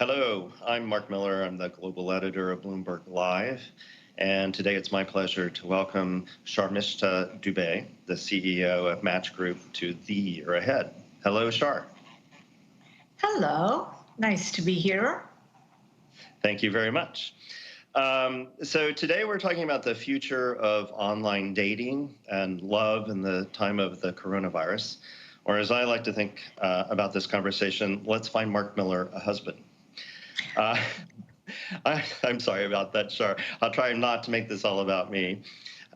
Hello, I'm Mark Miller. I'm the global editor of Bloomberg Live. And today it's my pleasure to welcome Sharmistha Dubey, the CEO of Match Group, to The Year Ahead. Hello, Shar. Hello, nice to be here. Thank you very much. So today we're talking about the future of online dating and love in the time of the coronavirus. Or as I like to think about this conversation, let's find Mark Miller a husband. I'm sorry about that, Shar. I'll try not to make this all about me.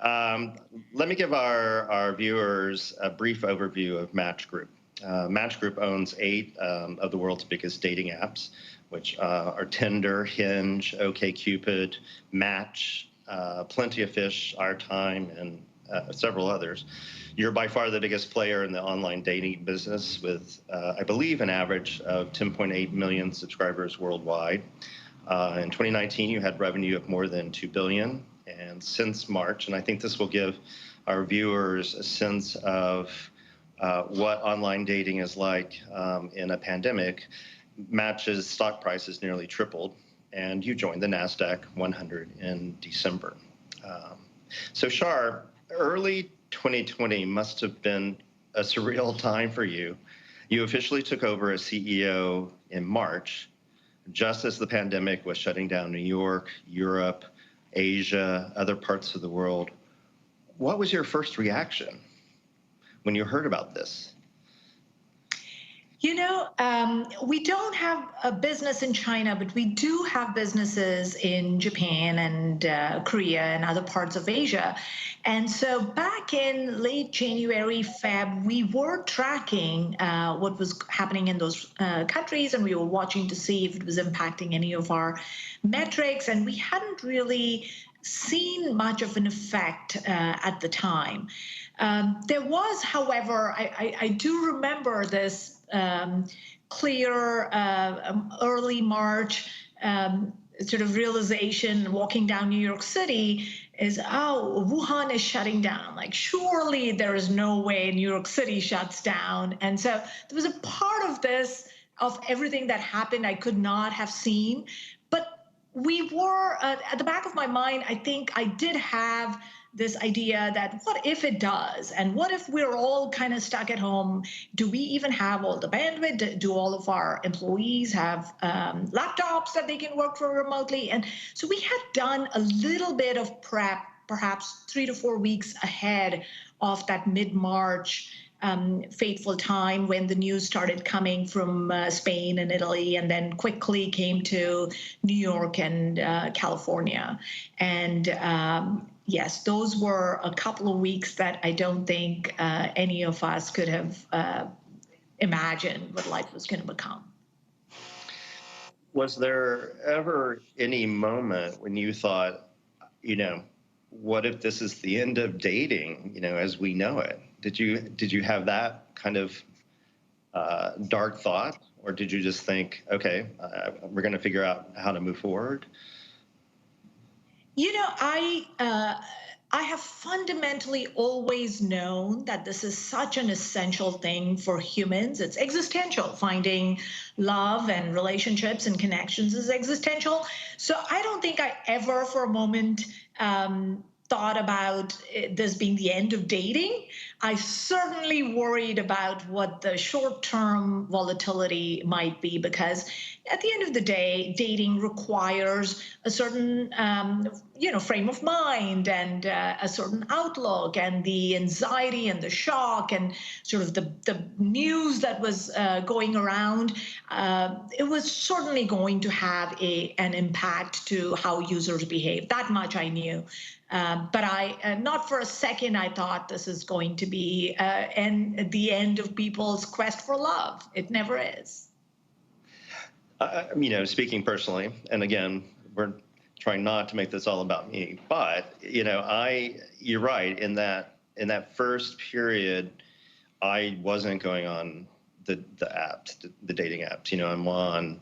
Let me give our viewers a brief overview of Match Group. Match Group owns 8 of the world's biggest dating apps, which are Tinder, Hinge, OkCupid, Match, Plenty of Fish, Our Time, and several others. You're by far the biggest player in the online dating business with, I believe, an average of 10.8 million subscribers worldwide. In 2019, you had revenue of more than $2 billion. And since March, and I think this will give our viewers a sense of what online dating is like in a pandemic, Match's stock price has nearly tripled, and you joined the NASDAQ 100 in December. So Shar, early 2020 must have been a surreal time for you. You officially took over as CEO in March, just as the pandemic was shutting down New York, Europe, Asia, other parts of the world. What was your first reaction when you heard about this? You know, we don't have a business in China, but we do have businesses in Japan and Korea and other parts of Asia. And so back in late January, Feb, we were tracking what was happening in those countries, and we were watching to see if it was impacting any of our metrics. And we hadn't really seen much of an effect at the time. There was, however, I do remember this clear early March sort of realization walking down New York City is, oh, Wuhan is shutting down. Like, surely there is no way New York City shuts down. And so there was a part of this, of everything that happened, I could not have seen. But we were, at the back of my mind, I think I did have this idea that what if it does? And what if we're all kind of stuck at home? Do we even have all the bandwidth? Do all of our employees have laptops that they can work from remotely? And so we had done a little bit of prep, perhaps 3 to 4 weeks ahead of that mid-March fateful time when the news started coming from Spain and Italy, and then quickly came to New York and California. And yes, those were a couple of weeks that I don't think any of us could have imagined what life was going to become. Was there ever any moment when you thought, what if this is the end of dating, as we know it? Did you have that kind of dark thought, or did you just think, okay, we're going to figure out how to move forward? I have fundamentally always known that this is such an essential thing for humans. It's existential. Finding love and relationships and connections is existential. So I don't think I ever for a moment thought about this being the end of dating. I certainly worried about what the short-term volatility might be, because at the end of the day, dating requires a certain, frame of mind and a certain outlook, and the anxiety and the shock and sort of the news that was going around. It was certainly going to have an impact to how users behave. That much I knew. But not for a second I thought this is going to be the end of people's quest for love. It never is. Speaking personally, and again, we're trying not to make this all about me, but you're right in that first period, I wasn't going on the apps, the dating apps. I'm on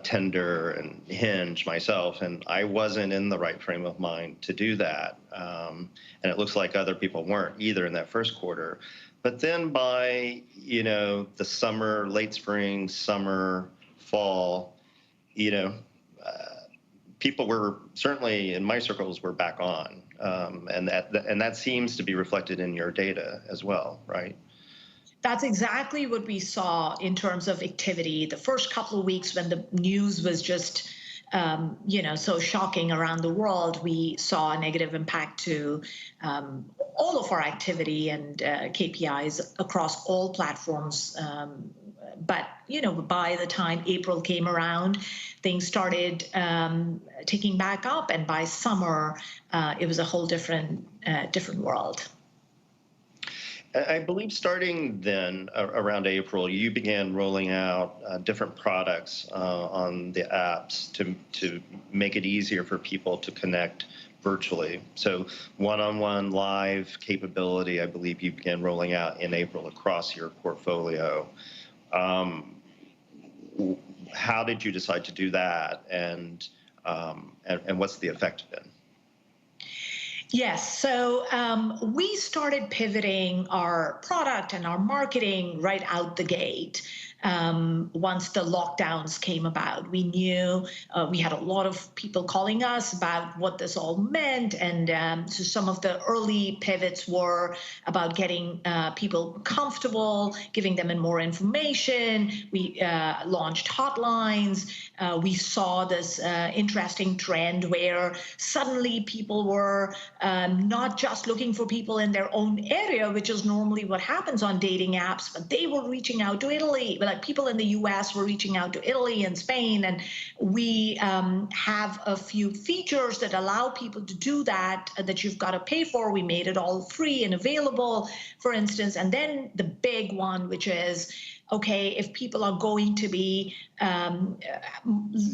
Tinder and Hinge myself, and I wasn't in the right frame of mind to do that. And it looks like other people weren't either in that first quarter. But then by, the summer, late spring, summer, fall, you know, people were certainly in my circles were back on, and that seems to be reflected in your data as well, right? That's exactly what we saw in terms of activity. The first couple of weeks when the news was just, so shocking around the world, we saw a negative impact to all of our activity and KPIs across all platforms. But by the time April came around, things started ticking back up, and by summer, it was a whole different world. I believe starting then, around April, you began rolling out different products on the apps to make it easier for people to connect virtually. So one-on-one live capability, I believe you began rolling out in April across your portfolio. How did you decide to do that, and what's the effect been? Yes, so we started pivoting our product and our marketing right out the gate. Once the lockdowns came about, we knew we had a lot of people calling us about what this all meant, and so some of the early pivots were about getting people comfortable, giving them more information. We launched hotlines. We saw this interesting trend where suddenly people were not just looking for people in their own area, which is normally what happens on dating apps, but they were reaching out to Italy. Like people in the US were reaching out to Italy and Spain, and we have a few features that allow people to do that you've got to pay for. We made it all free and available, for instance. And then the big one, which is, okay, if people are going to be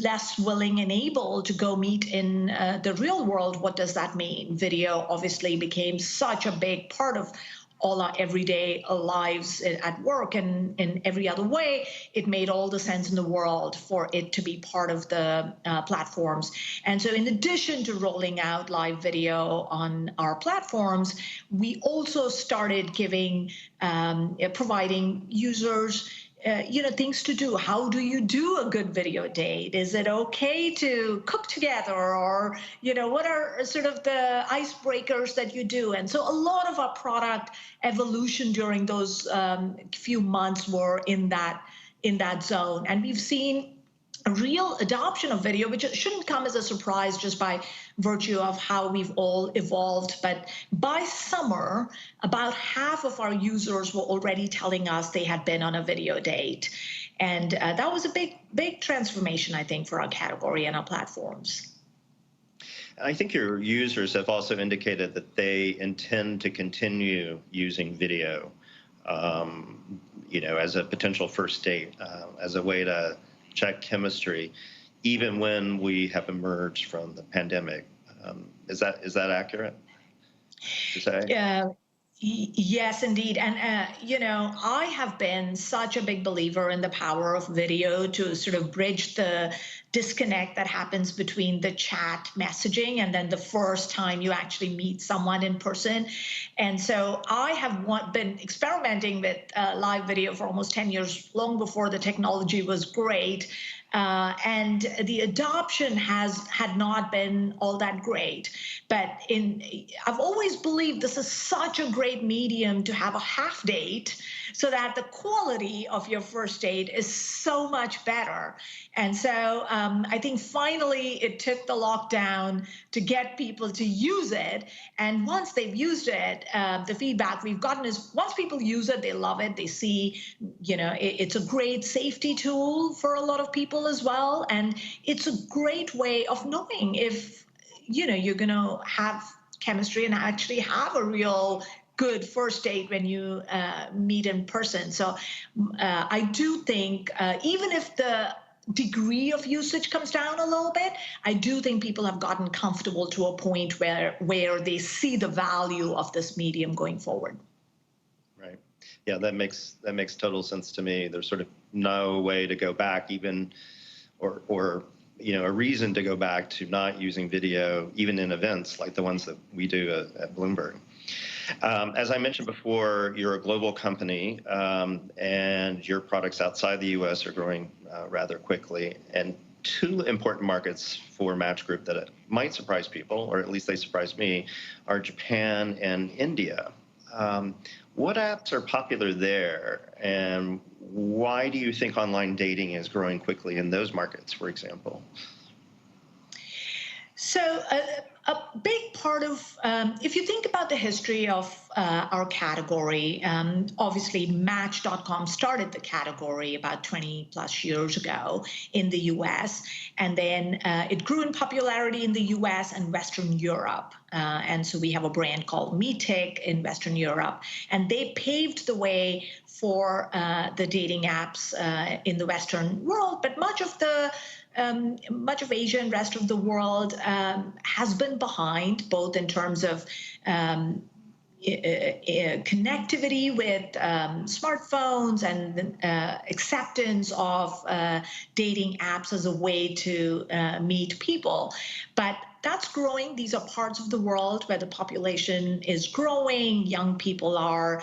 less willing and able to go meet in the real world, what does that mean? Video obviously became such a big part of all our everyday lives at work and in every other way. It made all the sense in the world for it to be part of the platforms. And so in addition to rolling out live video on our platforms, we also started providing users things to do. How do you do a good video date? Is it okay to cook together? Or, what are sort of the icebreakers that you do? And so a lot of our product evolution during those few months were in that zone. And we've seen a real adoption of video, which shouldn't come as a surprise just by virtue of how we've all evolved. But by summer, about half of our users were already telling us they had been on a video date. And that was a big transformation, I think, for our category and our platforms. I think your users have also indicated that they intend to continue using video, as a potential first date, as a way to check chemistry, even when we have emerged from the pandemic. Is that accurate to say? Yes, indeed. And, I have been such a big believer in the power of video to sort of bridge the disconnect that happens between the chat messaging and then the first time you actually meet someone in person. And so I have been experimenting with live video for almost 10 years, long before the technology was great. And the adoption had not been all that great. But I've always believed this is such a great medium to have a half date so that the quality of your first date is so much better. And so I think finally it took the lockdown to get people to use it. And once they've used it, the feedback we've gotten is once people use it, they love it. They see, it's a great safety tool for a lot of people as well. And it's a great way of knowing if, you're going to have chemistry and actually have a real good first date when you meet in person. So I do think even if the degree of usage comes down a little bit, I do think people have gotten comfortable to a point where they see the value of this medium going forward. Right. Yeah, that makes total sense to me. There's sort of no way to go back, even or a reason to go back to not using video, even in events like the ones that we do at Bloomberg. As I mentioned before, you're a global company, and your products outside the U.S. are growing rather quickly. And two important markets for Match Group that might surprise people, or at least they surprise me, are Japan and India. What apps are popular there, and why do you think online dating is growing quickly in those markets, for example? So a big part of, if you think about the history of our category, obviously Match.com started the category about 20 plus years ago in the US, and then it grew in popularity in the US and Western Europe. And so we have a brand called Meetic in Western Europe, and they paved the way for the dating apps in the Western world. But much of Asia and rest of the world has been behind, both in terms of connectivity with smartphones and acceptance of dating apps as a way to meet people. But that's growing. These are parts of the world where the population is growing. Young people are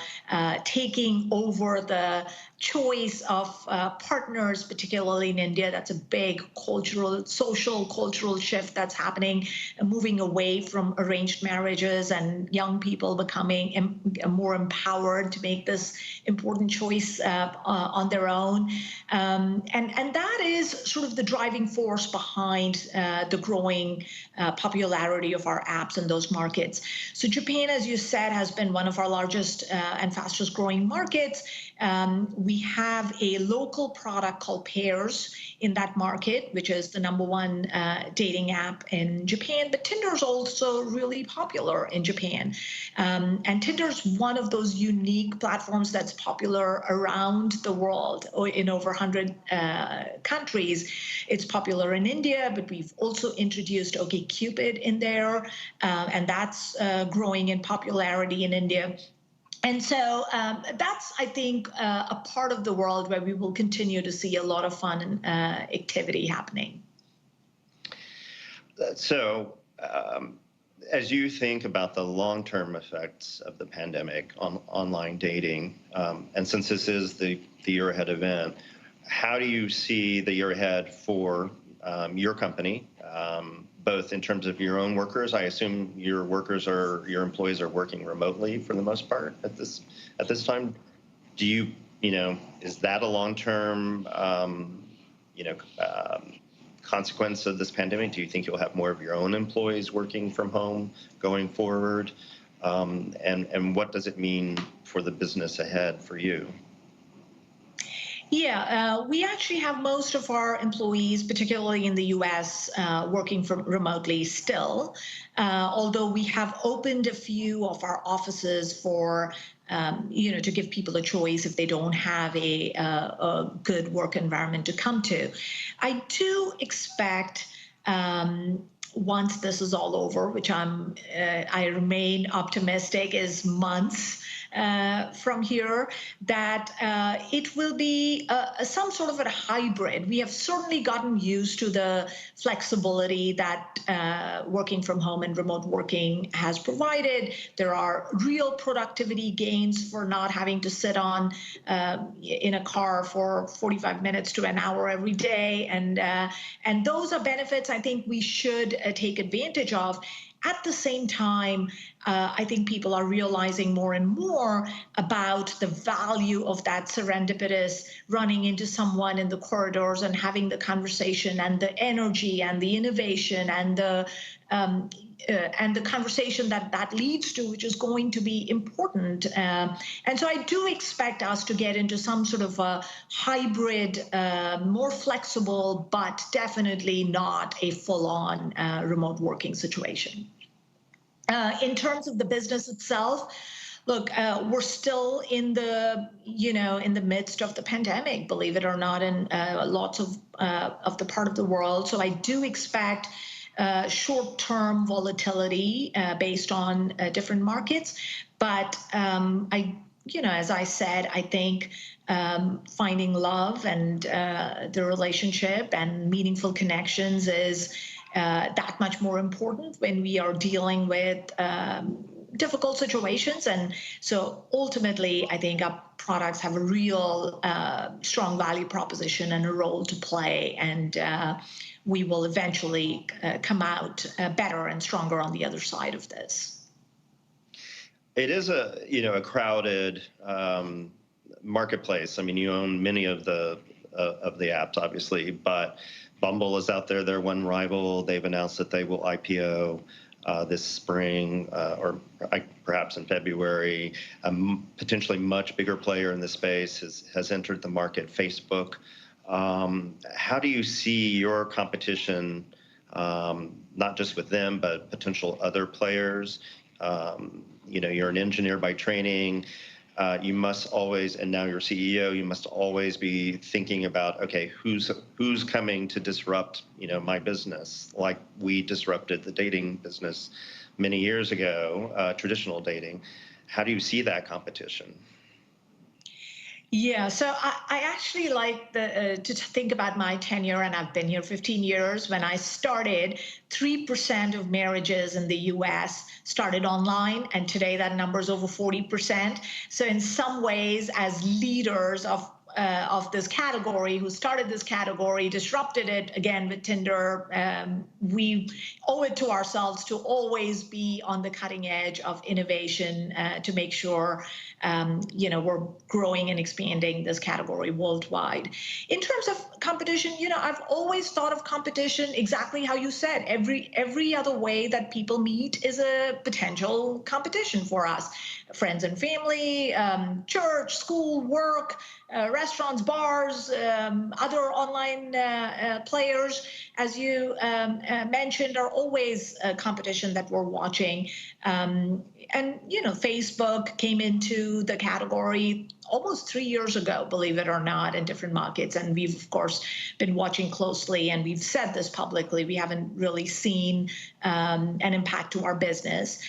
taking over the choice of partners, particularly in India. That's a big social cultural shift that's happening, moving away from arranged marriages and young people becoming more empowered to make this important choice on their own. And that is sort of the driving force behind the growing popularity of our apps in those markets. So Japan, as you said, has been one of our largest and fastest growing markets. We have a local product called Pairs in that market, which is the #1 dating app in Japan. But Tinder is also really popular in Japan. And Tinder is one of those unique platforms that's popular around the world in over 100 countries. It's popular in India, but we've also introduced OkCupid in there, and that's growing in popularity in India. And so that's, I think, a part of the world where we will continue to see a lot of fun activity happening. So as you think about the long-term effects of the pandemic on online dating, and since this is the year ahead event, how do you see the year ahead for your company, both in terms of your own workers? I assume your employees are working remotely for the most part at this time. Do you is that a long-term consequence of this pandemic? Do you think you'll have more of your own employees working from home going forward? And what does it mean for the business ahead for you? Yeah, we actually have most of our employees, particularly in the US, working from remotely still, although we have opened a few of our offices for to give people a choice if they don't have a good work environment to come to. I do expect once this is all over, which I remain optimistic is months from here, that it will be some sort of a hybrid. We have certainly gotten used to the flexibility that working from home and remote working has provided. There are real productivity gains for not having to sit in a car for 45 minutes to an hour every day, and those are benefits I think we should take advantage of. At the same time, I think people are realizing more and more about the value of that serendipitous running into someone in the corridors and having the conversation, and the energy and the innovation and the conversation that leads to, which is going to be important. And so I do expect us to get into some sort of a hybrid, more flexible, but definitely not a full-on remote working situation. In terms of the business itself, look, we're still in the midst of the pandemic, believe it or not, in lots of the part of the world. So I do expect short-term volatility based on different markets. But as I said, I think finding love and the relationship and meaningful connections is that much more important when we are dealing with difficult situations. And so ultimately, I think our products have a real strong value proposition and a role to play. And we will eventually come out better and stronger on the other side of this. It is a crowded marketplace. I mean, you own many of the apps, obviously, but Bumble is out there. They're one rival. They've announced that they will IPO this spring or perhaps in February. A potentially much bigger player in the space has entered the market, Facebook. How do you see your competition, not just with them, but potential other players? You're an engineer by training. You must always, and now you're CEO, you must always be thinking about, okay, who's coming to disrupt, my business, like we disrupted the dating business many years ago, traditional dating. How do you see that competition? Yeah, so I actually like to think about my tenure, and I've been here 15 years. When I started, 3% of marriages in the US started online, and today that number is over 40%. So in some ways, as leaders of this category, who started this category, disrupted it again with Tinder, we owe it to ourselves to always be on the cutting edge of innovation to make sure we're growing and expanding this category worldwide. In terms of competition, I've always thought of competition exactly how you said. Every other way that people meet is a potential competition for us. Friends and family, church, school, work, restaurants, bars, other online players, as you mentioned, are always a competition that we're watching. And Facebook came into the category almost 3 years ago, believe it or not, in different markets. And we've, of course, been watching closely, and we've said this publicly. We haven't really seen an impact to our business.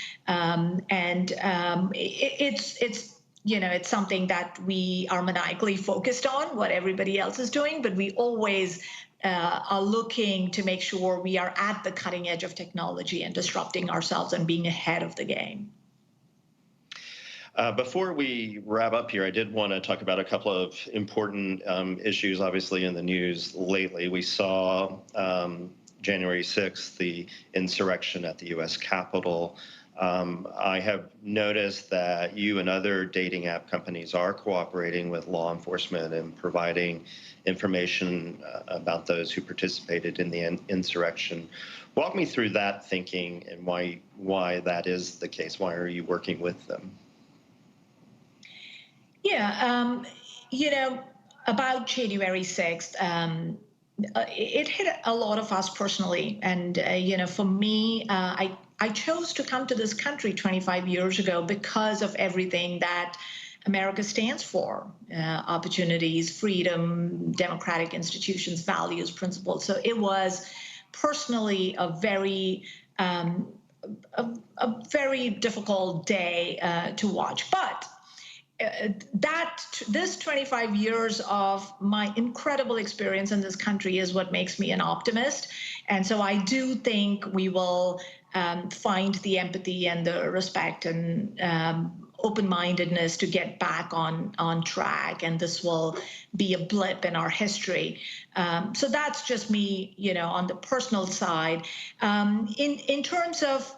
It's something that we are maniacally focused on, what everybody else is doing, but we always are looking to make sure we are at the cutting edge of technology and disrupting ourselves and being ahead of the game. Before we wrap up here, I did want to talk about a couple of important issues, obviously, in the news lately. We saw January 6th, the insurrection at the U.S. Capitol. I have noticed that you and other dating app companies are cooperating with law enforcement and providing information about those who participated in the insurrection. Walk me through that thinking and why that is the case. Why are you working with them? Yeah, about January 6th, it hit a lot of us personally. And, for me, I chose to come to this country 25 years ago because of everything that America stands for: opportunities, freedom, democratic institutions, values, principles. So it was personally a very difficult day to watch. But this 25 years of my incredible experience in this country is what makes me an optimist. And so I do think we will find the empathy and the respect and open-mindedness to get back on track, and this will be a blip in our history. So that's just me, on the personal side. In terms of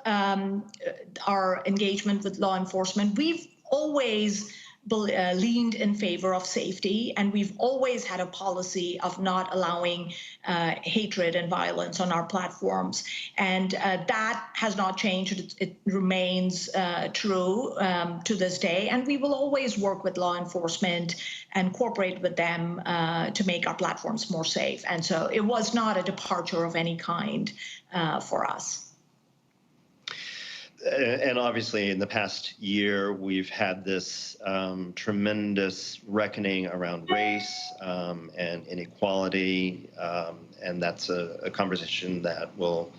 our engagement with law enforcement, we've always leaned in favor of safety, and we've always had a policy of not allowing hatred and violence on our platforms, and that has not changed. It remains true to this day, and we will always work with law enforcement and cooperate with them to make our platforms more safe. And so it was not a departure of any kind for us. And obviously, in the past year, we've had this tremendous reckoning around race and inequality, and that's a conversation that will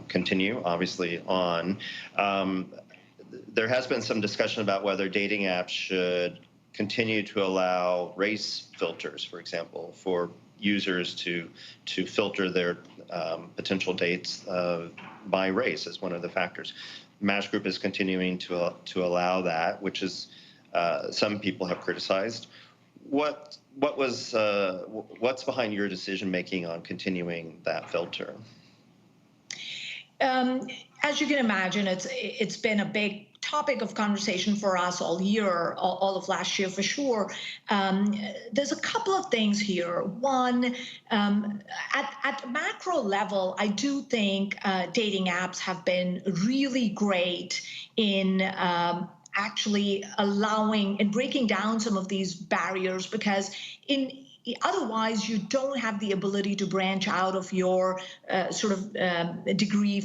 continue, obviously, on. There has been some discussion about whether dating apps should continue to allow race filters, for example, for users to filter their potential dates by race as one of the factors. Match Group is continuing to allow that, which is some people have criticized. What's behind your decision making on continuing that filter? As you can imagine, it's been a big topic of conversation for us all year, all of last year for sure. There's a couple of things here. One, at macro level, I do think dating apps have been really great in actually allowing and breaking down some of these barriers, because otherwise you don't have the ability to branch out of your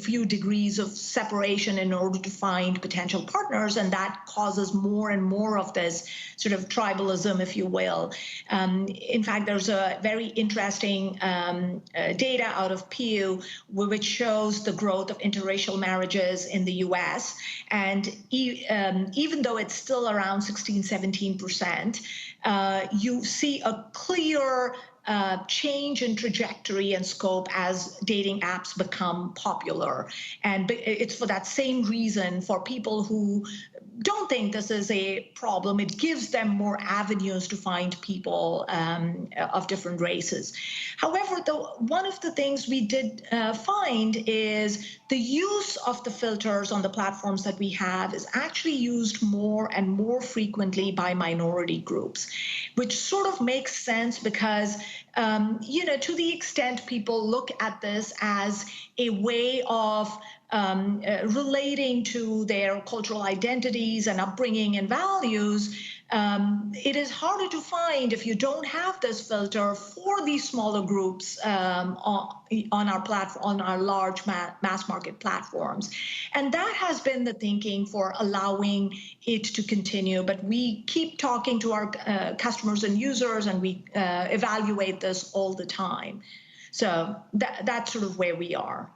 few degrees of separation in order to find potential partners, and that causes more and more of this sort of tribalism, if you will. In fact, there's a very interesting data out of Pew which shows the growth of interracial marriages in the US, and even though it's still around 16-17%, you see a clear change in trajectory and scope as dating apps become popular. And it's for that same reason, for people who don't think this is a problem, it gives them more avenues to find people of different races. However, one of the things we did find is the use of the filters on the platforms that we have is actually used more and more frequently by minority groups, which sort of makes sense because, to the extent people look at this as a way of relating to their cultural identities and upbringing and values, it is harder to find if you don't have this filter for these smaller groups on our platform, on our large mass market platforms. And that has been the thinking for allowing it to continue. But we keep talking to our customers and users, and we evaluate this all the time. So that's sort of where we are.